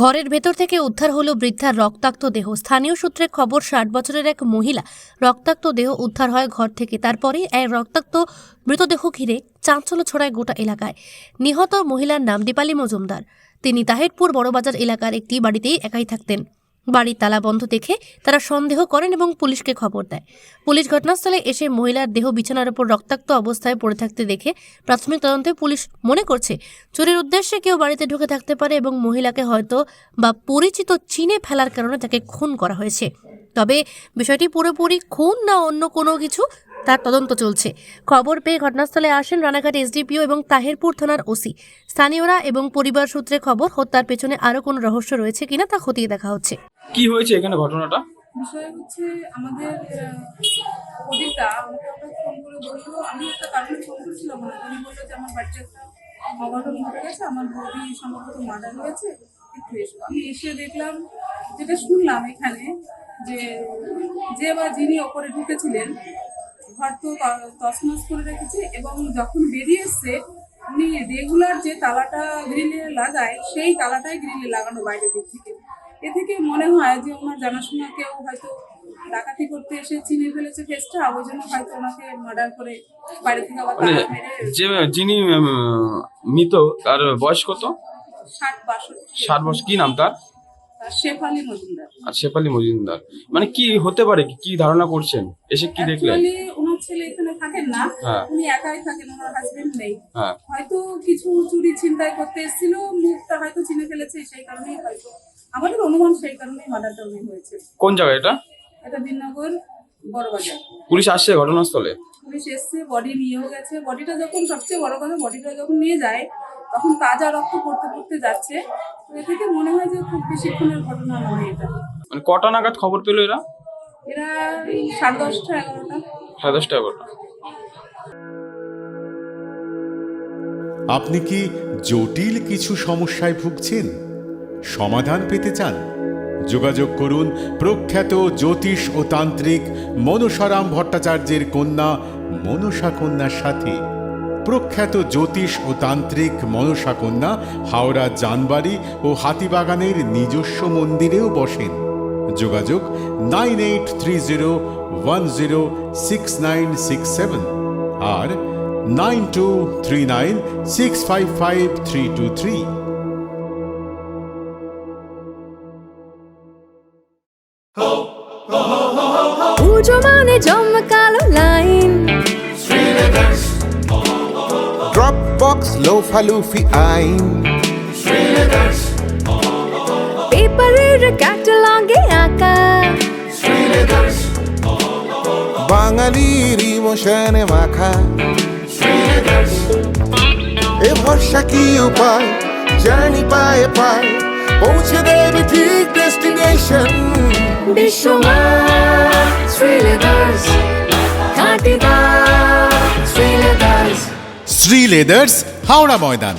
ঘরের ভেতর থেকে উদ্ধার হলো বৃদ্ধার রক্তাক্ত দেহ। স্থানীয় সূত্রে খবর, 60 বছরের এক মহিলা রক্তাক্ত দেহ উদ্ধার হয় ঘর থেকে। তারপরে এক রক্তাক্ত মৃতদেহ ঘিরে চাঞ্চল্য ছড়ায় গোটা এলাকায়। নিহত মহিলার নাম দীপালি মজুমদার। তিনি তাহিরপুর বড়বাজার এলাকার একটি বাড়িতেই একাই থাকতেন। বাড়ির তালা বন্ধ দেখে তারা সন্দেহ করেন এবং পুলিশকে খবর দেয়। পুলিশ ঘটনাস্থলে এসে মহিলার দেহ বিছানার উপর রক্তাক্ত অবস্থায় পড়ে থাকতে দেখে প্রাথমিক তদন্তে পুলিশ মনে করছে চুরির উদ্দেশ্যে কেউ বাড়িতে ঢুকে থাকতে পারে এবং মহিলাকে হয়তো বা পরিচিত চিনে ফেলার কারণে তাকে খুন করা হয়েছে। তবে বিষয়টি পুরোপুরি খুন না অন্য কোনো কিছু, তার তদন্ত চলছে। খবর পেয়ে ঘটনাস্থলে আসেন রানাঘাট এসডিপিও এবং তাহিরপুর থানার ওসি। স্থানীয়রা এবং পরিবার সূত্রে খবর, হত্যার পেছনে আরও কোনো রহস্য রয়েছে কিনা তা খতিয়ে দেখা হচ্ছে। কি হয়েছে এখানে ঘটনাটা? বিষয় হচ্ছে আমাদের ওদিকটা আমাকে ওটা ফোন করে বললো, আমি একটা কারণে ফোন করেছিলাম না, উনি বললো যে আমার বাড়িতে একটা অঘটন ঘটে গেছে, আমার বৌদি সম্ভবত মার্ডার হয়েছে, একটু এসো। আমি এসে দেখলাম, যেটা শুনলাম এখানে, যে বা যিনি ওপরে ঢুকেছিলেন ঘর তো তছনছ করে রেখেছে, এবং যখন বেরিয়ে এসছে উনি রেগুলার যে তালাটা গ্রিলে লাগায় সেই তালাটাই গ্রিলে লাগানো বাইরের দিক থেকে। এ থেকে মনে হয় যে ওনার জানাশোনা কেউ হয়তো ডাকাতি করতে এসে চিনে ফেলেছে ফেসটা, ওই জন্য হয়তো ওনাকে মার্ডার করে বাইরে থেকে আবার তালা মেরে। যিনি মৃত তার বয়স কত? 60 বছর। কি নাম তার? শেফালি মজুমদার। আর শেফালি মজুমদার মানে কি হতে পারে, কি ধারণা করছেন? এসে কি দেখলেন? অ্যাকচুয়ালি ওনার ছেলে এখানে থাকেন না, হ্যাঁ। উনি একাই থাকেন, ওনার হাজবেন্ড নেই। হ্যাঁ। হয়তো কিছু চুরি ছিনতাই করতে এসেছিল, মুখটা হয়তো চিনে ফেলেছে, সেই কারণেই হয়তো আমাদের অনুমান, সেই কারণেই মার্ডারটা উনি হয়েছে। কোন জায়গায় এটা? এটা দিননগর বড়বাজার। পুলিশ আসছে ঘটনাস্থলে? পুলিশ এসছে, বডি নিয়েও গেছে। বডিটা যখন, সবচেয়ে বড় কথা, বডিটা যখন নিয়ে যায় তখন তাজা রক্ত পড়তে পড়তে যাচ্ছে। তো এ থেকে মনে হয় যে খুব বেশিক্ষণের ঘটনা নয় এটা। মানে কটা নাগাদ খবর পেলো এরা? এরা 10:30 11টা। 10:30 11টা। আপনি কি জটিল কিছু সমস্যায় ভুগছেন? সমাধান পেতে চান? যোগাযোগ করুন প্রখ্যাত জ্যোতিষ ও তান্ত্রিক মনসারাম ভট্টাচার্যের কন্যা মনসা কন্যার সাথে। প্রখ্যাত জ্যোতিষ ও তান্ত্রিক মনসা কন্যা হাওড়া জানবাড়ি ও হাতিবাগানের নিজস্ব মন্দিরেও বসেন। যোগাযোগ 9830106967 আর 9239655323। পুজো মানে জমকালো লাইন, Dropbox লোফালুফি আইন, পেপারের ক্যাটালগে আঁকা, বাঙালির ইমোশনে মাখা। এ ভরসা কি উপায়, জার্নি পায়ে পায় পৌঁছে দেবে ঠিক ডেস্টিনেশন। বিশ্বমান শ্রীলেদার্স, খাঁটি দাম শ্রীলেদার্স। শ্রী লেদার্স, হাওড়া ময়দান।